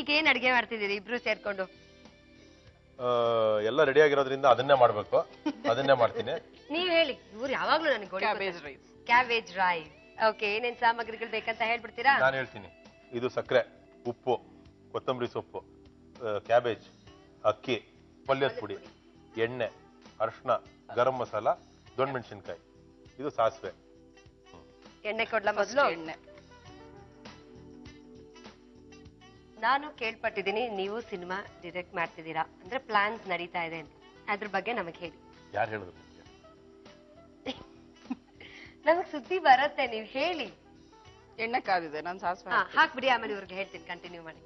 ಈಗ ಏನ್ ಅಡಿಗೆ ಮಾಡ್ತಿದ್ದೀರಿ ಇಬ್ರು ಸೇರ್ಕೊಂಡು? ಎಲ್ಲ ರೆಡಿ ಆಗಿರೋದ್ರಿಂದ ಅದನ್ನೇ ಮಾಡ್ಬೇಕು, ಅದನ್ನೇ ಮಾಡ್ತೀನಿ. ನೀವ್ ಹೇಳಿ, ಇವ್ರು ಯಾವಾಗ್ಲೂ ನನಗೆ ಕ್ಯಾಬೇಜ್ ರೈಸ್. ಓಕೆ, ಏನೇನ್ ಸಾಮಗ್ರಿಗಳು ಬೇಕಂತ ಹೇಳ್ಬಿಡ್ತೀರಾ? ನಾನು ಹೇಳ್ತೀನಿ. ಇದು ಸಕ್ಕರೆ, ಉಪ್ಪು, ಕೊತ್ತಂಬರಿ ಸೊಪ್ಪು, ಕ್ಯಾಬೇಜ್, ಅಕ್ಕಿ, ಪಲ್ಯದ ಪುಡಿ, ಎಣ್ಣೆ, ಅರಿಶಿನ, ಗರಂ ಮಸಾಲ, ದೊಣ್ಣೆ ಮೆಣಸಿನ್ಕಾಯಿ, ಇದು ಸಾಸಿವೆ. ಎಣ್ಣೆ ಕೊಡ್ಲಾ ಮೊದಲು? ಎಣ್ಣೆ. ನಾನು ಕೇಳ್ಪಟ್ಟಿದ್ದೀನಿ ನೀವು ಸಿನಿಮಾ ಡೈರೆಕ್ಟ್ ಮಾಡ್ತಿದ್ದೀರಾ, ಅಂದ್ರೆ ಪ್ಲಾನ್ಸ್ ನಡೀತಾ ಇದೆ ಅಂತ. ಅದ್ರ ಬಗ್ಗೆ ನಮಗೆ ಹೇಳಿ. ಯಾರು ಹೇಳಿದ್ರು? ನಮಗ್ ಸುದ್ದಿ ಬರತ್ತೆ, ನೀವ್ ಹೇಳಿ. ಎಣ್ಣೆ ಕಾದಿದೆ, ನಾನು ಸಾಸಿವೆ ಹಾಕ್ಬಿಡಿ, ಆಮೇಲೆ ಇವ್ರಿಗೆ ಹೇಳ್ತೀನಿ, ಕಂಟಿನ್ಯೂ ಮಾಡಿ.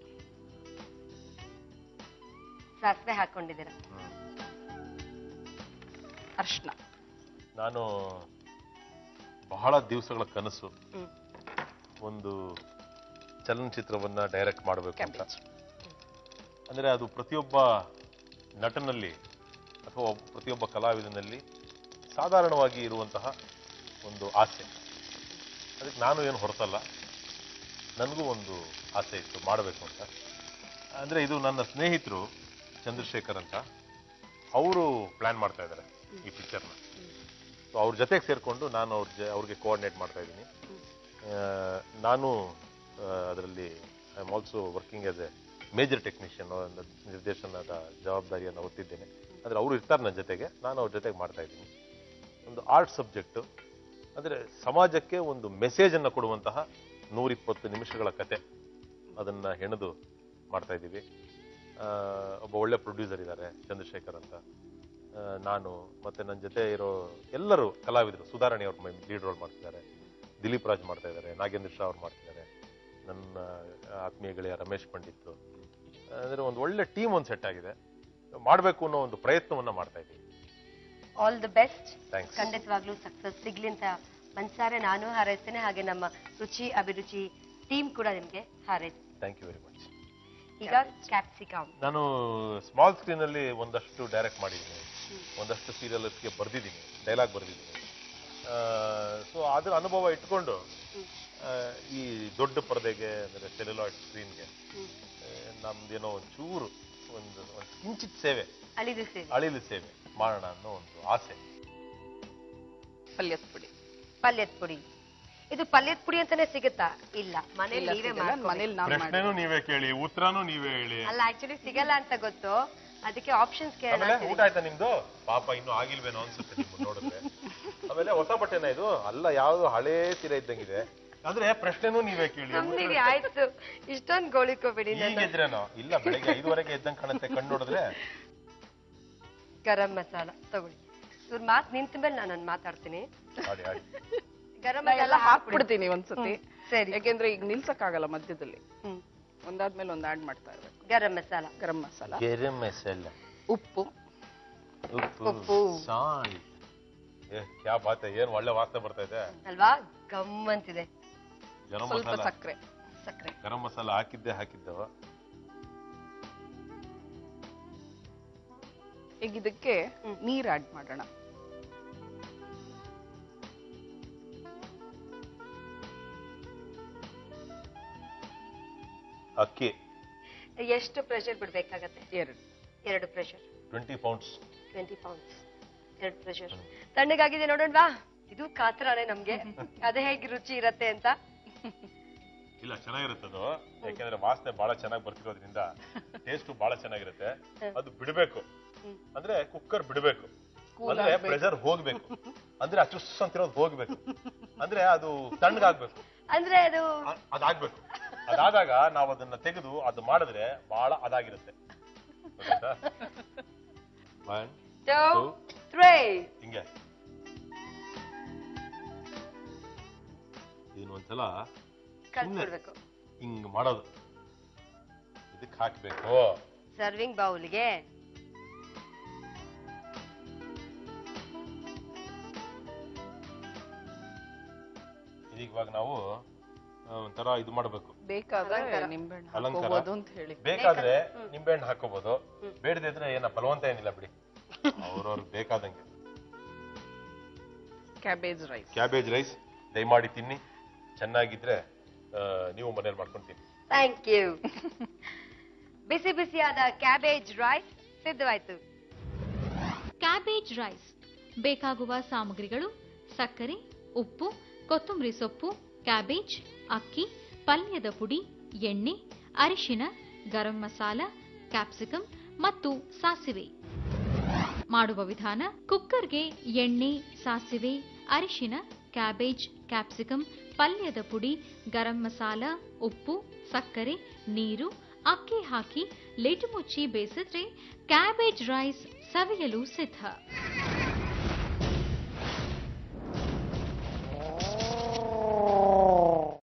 ಸಾಸಿವೆ ಹಾಕೊಂಡಿದ್ದೀರಾ, ಅರ್ಶನ. ನಾನು ಬಹಳ ದಿವಸಗಳ ಕನಸು ಒಂದು ಚಲನಚಿತ್ರವನ್ನ ಡೈರೆಕ್ಟ್ ಮಾಡಬೇಕು ಅಂತ. ಅಂದ್ರೆ ಅದು ಪ್ರತಿಯೊಬ್ಬ ನಟನಲ್ಲಿ ಅಥವಾ ಪ್ರತಿಯೊಬ್ಬ ಕಲಾವಿದನಲ್ಲಿ ಸಾಧಾರಣವಾಗಿ ಇರುವಂತಹ ಒಂದು ಆಸೆ. ಅದಕ್ಕೆ ನಾನು ಏನು ಹೊರತಲ್ಲ, ನನಗೂ ಒಂದು ಆಸೆ ಇತ್ತು ಮಾಡಬೇಕು ಅಂತ. ಅಂದ್ರೆ ಇದು ನನ್ನ ಸ್ನೇಹಿತರು ಚಂದ್ರಶೇಖರ್ ಅಂತ, ಅವರು ಪ್ಲಾನ್ ಮಾಡ್ತಾ ಇದ್ದಾರೆ ಈ ಪಿಕ್ಚರ್ನ. ಸೊ ಅವ್ರ ಜೊತೆಗೆ ಸೇರಿಕೊಂಡು ನಾನು ಅವ್ರಿಗೆ ಕೋಆರ್ಡಿನೇಟ್ ಮಾಡ್ತಾ ಇದ್ದೀನಿ. ನಾನು ಅದರಲ್ಲಿ I am also working as A major technician, ನಿರ್ದೇಶನದ ಜವಾಬ್ದಾರಿಯನ್ನು ಹೊತ್ತಿದ್ದೇನೆ. ಅಂದರೆ ಅವರು ಇರ್ತಾರೆ ನನ್ನ ಜೊತೆಗೆ, ನಾನು ಅವ್ರ ಜೊತೆಗೆ ಮಾಡ್ತಾ ಇದ್ದೀನಿ. ಒಂದು ಆರ್ಟ್ ಸಬ್ಜೆಕ್ಟು, ಅಂದರೆ ಸಮಾಜಕ್ಕೆ ಒಂದು ಮೆಸೇಜನ್ನು ಕೊಡುವಂತಹ 120 ನಿಮಿಷಗಳ ಕತೆ, ಅದನ್ನು ಹೆಣೆದು ಮಾಡ್ತಾ ಇದ್ದೀವಿ. ಒಬ್ಬ ಒಳ್ಳೆ ಪ್ರೊಡ್ಯೂಸರ್ ಇದ್ದಾರೆ ಚಂದ್ರಶೇಖರ್ ಅಂತ, ನಾನು ಮತ್ತೆ ನನ್ನ ಜೊತೆ ಇರೋ ಎಲ್ಲರೂ ಕಲಾವಿದರು. ಸುಧಾರಣೆ ಅವ್ರ ಲೀಡ್ ರೋಲ್ ಮಾಡ್ತಿದ್ದಾರೆ, ದಿಲೀಪ್ ರಾಜ್ ಮಾಡ್ತಾ ಇದ್ದಾರೆ, ನಾಗೇಂದ್ರ ಶಾ ಅವ್ರು ಮಾಡ್ತಿದ್ದಾರೆ, ನನ್ನ ಆತ್ಮೀಯ ಗೆಳೆಯ ರಮೇಶ್ ಪಂಡಿತ್. ಅಂದ್ರೆ ಒಂದು ಒಳ್ಳೆ ಟೀಮ್ ಒಂದು ಸೆಟ್ ಆಗಿದೆ, ಮಾಡಬೇಕು ಅನ್ನೋ ಒಂದು ಪ್ರಯತ್ನವನ್ನ ಮಾಡ್ತಾ ಇದ್ದೀವಿ. All the best. ಥ್ಯಾಂಕ್ಸ್. ಖಂಡಿತವಾಗ್ಲೂ ಸಕ್ಸಸ್ ಸಿಗ್ಲಿ ಅಂತ ಮನ್ಸಾರೆ ನಾನು ಹಾರೈಸ್ತೇನೆ, ಹಾಗೆ ನಮ್ಮ ರುಚಿ ಅಭಿರುಚಿ ಟೀಮ್ ಕೂಡ ನಿಮ್ಗೆ ಹಾರೈಸ್ತೀನಿ. Thank you very much. ಈಗ ಕ್ಯಾಪ್ಸಿಕಮ್ ನಾನು ಸ್ಮಾಲ್ ಸ್ಕ್ರೀನ್ ಅಲ್ಲಿ ಒಂದಷ್ಟು ಡೈರೆಕ್ಟ್ ಮಾಡಿದ್ದೀನಿ, ಒಂದಷ್ಟು ಸೀರಿಯಲ್ಸ್ಗೆ ಬರ್ದಿದ್ದೀನಿ, ಡೈಲಾಗ್ ಬರ್ದಿದ್ದೀನಿ. ಸೊ ಅದರ ಅನುಭವ ಇಟ್ಕೊಂಡು ಈ ದೊಡ್ಡ ಪರದೆಗೆ ಅಂದರೆ ಸೆಲ್ಯುಲಾಯ್ಡ್ ಸ್ಕ್ರೀನ್ಗೆ ನಮ್ದೇನೋ ಒಂಚೂರು ಒಂದು ಕಿಂಚಿತ್ ಸೇವೆ, ಅಳಿಲು ಸೇವೆ ಮಾಡೋಣ ಅನ್ನೋ ಒಂದು ಆಸೆ. ಪಲ್ಯದ ಪುಡಿ. ಪಲ್ಯದ ಪುಡಿ, ಇದು ಪಲ್ಯದ ಪುಡಿ ಅಂತಾನೆ ಸಿಗುತ್ತಾ? ಇಲ್ಲ, ಮನೇಲಿ ನೀವೇ ಪ್ರಶ್ನೆನೂ ನೀವೇ ಕೇಳಿ, ಉತ್ತರನೂ ನೀವೇ ಹೇಳಿ. ಅಲ್ಲ, ಆಕ್ಚುಲಿ ಸಿಗಲ್ಲ ಅಂತ ಗೊತ್ತು, ಅದಕ್ಕೆ ಆಪ್ಷನ್ಸ್ ಕೇಳೋಣ. ಊಟ ಆಯ್ತಾ ನಿಮ್ದು? ಪಾಪ ಇನ್ನೂ ಆಗಿಲ್ವೇನೋ ಅನ್ಸುತ್ತೆ ನಿಮ್ಗೆ ನೋಡಿದ್ರೆ. ಆಮೇಲೆ ಹೊಸ ಬಟ್ಟೆನ ಇದು ಅಲ್ಲ, ಯಾವ್ದು ಹಳೇ ಸೀರೆ ಇದ್ದಂಗಿದೆ. ಅಂದ್ರೆ ಪ್ರಶ್ನೆನೂ ನೀವೇ ಕೇಳಿ. ಆಯ್ತು, ಇಷ್ಟೊಂದು ಗೋಳಿಕೋಬೇಡಿ. ಈಗೆದ್ರೇನೋ ಇಲ್ಲ, ಬೆಳಿಗ್ಗೆ 5:30 ಎದ್ದಂಗೆ ಕಾಣುತ್ತೆ ಕಣ್ಣು ನೋಡಿದ್ರೆ. ಗರಂ ಮಸಾಲ ತಗೊಳ್ಳಿ. ಇವ್ರ ಮಾತು ನಿಂತ ಮೇಲೆ ನಾನು ಮಾತಾಡ್ತೀನಿ. ಗರಂ ಮಸಾಲ ಹಾಕ್ಬಿಡ್ತೀನಿ ಒಂದ್ಸತಿ, ಸರಿ? ಯಾಕೆಂದ್ರೆ ಈಗ ನಿಲ್ಸಕ್ಕಾಗಲ್ಲ, ಮಧ್ಯದಲ್ಲಿ ಒಂದಾದ್ಮೇಲೆ ಒಂದ್ ಆಡ್ ಮಾಡ್ತಾ ಇರ್ಬೇಕು. ಗರಂ ಮಸಾಲ, ಗರಂ ಮಸಾಲ, ಉಪ್ಪು, ಸಾಲ್ಟ್. ಕ್ಯಾ ಬಾತ್, ಏನ್ ಒಳ್ಳೆ ವಾಸನೆ ಬರ್ತಾ ಇದೆ ಅಲ್ವಾ? ಗಮ್ಮಂತಿದೆ. ಗರಂ ಸ್ವಲ್ಪ ಮಸಾಲ, ಸಕ್ಕರೆ. ಗರಂ ಮಸಾಲ ಹಾಕಿದ್ದವ. ಈಗ ಇದಕ್ಕೆ ನೀರ್ ಆಡ್ ಮಾಡೋಣ. ಅಕ್ಕಿ ಎಷ್ಟು ಪ್ರೆಷರ್ ಬಿಡ್ಬೇಕಾಗತ್ತೆ? 2 ಪ್ರೆಷರ್. 20 ಪೌಂಡ್ಸ್. 2 ಪ್ರೆಷರ್. ತಣ್ಣಗಾಗಿದೆ ನೋಡೋಣವಾ? ಇದು ಕಾತರಾನೆ ನಮ್ಗೆ, ಅದೇ ಹೇಗೆ ರುಚಿ ಇರತ್ತೆ ಅಂತ. ಇಲ್ಲ, ಚೆನ್ನಾಗಿರುತ್ತದು, ಯಾಕೆಂದ್ರೆ ವಾಸನೆ ಬಹಳ ಚೆನ್ನಾಗಿ ಬರ್ತಿರೋದ್ರಿಂದ ಟೇಸ್ಟ್ ಬಹಳ ಚೆನ್ನಾಗಿರುತ್ತೆ. ಅದು ಬಿಡ್ಬೇಕು, ಅಂದ್ರೆ ಕುಕ್ಕರ್ ಬಿಡ್ಬೇಕು, ಅಂದ್ರೆ ಪ್ರೆಷರ್ ಹೋಗ್ಬೇಕು, ಅಂದ್ರೆ ಅಚುಸ್ ಅಂತಿರೋದು ಹೋಗ್ಬೇಕು, ಅಂದ್ರೆ ಅದು ತಣ್ಣಗಾಗ್ಬೇಕು, ಅಂದ್ರೆ ಅದಾಗ್ಬೇಕು. ಅದಾದಾಗ ನಾವು ಅದನ್ನ ತೆಗೆದು ಅದು ಮಾಡಿದ್ರೆ ಬಹಳ ಅದಾಗಿರುತ್ತೆ. 1 2 3 ಹಿಂಗೆ ಇದನ್ನ ಒಂದ್ಸಲ ಕಲ್ಸ್ಬಿಡ್ಬೇಕು. ಹಿಂಗ್ ಮಾಡೋದು, ಇದಕ್ಕೆ ಹಾಕ್ಬೇಕು ಸರ್ವಿಂಗ್ ಬೌಲ್ಗೆ. ಇದೀಗ ನಾವು ಒಂಥರ ಇದು ಮಾಡಬೇಕು. ಬೇಕಾದ್ರೆ ನಿಂಬೆಹಣ್ಣು ಹಾಕೋಬಹುದು ಅಂತ ಹೇಳಿ. ಬೇಕಾದ್ರೆ ನಿಂಬೆಹಣ್ಣು ಹಾಕೋಬಹುದು, ಬೇಡದಿದ್ರೆ ಏನ ಬಲವಂತ ಏನಿಲ್ಲ ಬಿಡಿ, ಅವ್ರವ್ರಿಗೆ ಬೇಕಾದಂಗೆ. ಕ್ಯಾಬೇಜ್ ರೈಸ್ ದಯಮಾಡಿ ತಿನ್ನಿ, ಚೆನ್ನಾಗಿದ್ರೆ ನೀವು ಮನೇಲಿ ಮಾಡ್ಕೊಂಡು ತಿನ್ನಿ. Thank you. ಬಿಸಿ ಬಿಸಿಯಾದ ಕ್ಯಾಬೇಜ್ ರೈಸ್ ಸಿದ್ಧವಾಯ್ತು. ಕ್ಯಾಬೇಜ್ ರೈಸ್ ಬೇಕಾಗುವ ಸಾಮಗ್ರಿಗಳು: ಸಕ್ಕರೆ, ಉಪ್ಪು, ಕೊತ್ತಂಬರಿ ಸೊಪ್ಪು, ಕ್ಯಾಬೇಜ್, ಅಕ್ಕಿ, ಪಲ್ಯದ ಪುಡಿ, ಎಣ್ಣೆ, ಅರಿಶಿನ, ಗರಂ ಮಸಾಲ, ಕ್ಯಾಪ್ಸಿಕಂ ಮತ್ತು ಸಾಸಿವೆ. ಮಾಡುವ ವಿಧಾನ: ಕುಕ್ಕರ್ಗೆ ಎಣ್ಣೆ, ಸಾಸಿವೆ, ಅರಿಶಿನ, ಕ್ಯಾಬೇಜ್, ಕ್ಯಾಪ್ಸಿಕಂ, ಪಲ್ಯದ ಪುಡಿ, ಗರಂ ಮಸಾಲ, ಉಪ್ಪು, ಸಕ್ಕರೆ, ನೀರು, ಅಕ್ಕಿ ಹಾಕಿ ಲಿಡ್ ಮುಚ್ಚಿ ಬೇಯಿಸಿದ್ರೆ ಕ್ಯಾಬೇಜ್ ರೈಸ್ ಸವಿಯಲು ಸಿದ್ಧ.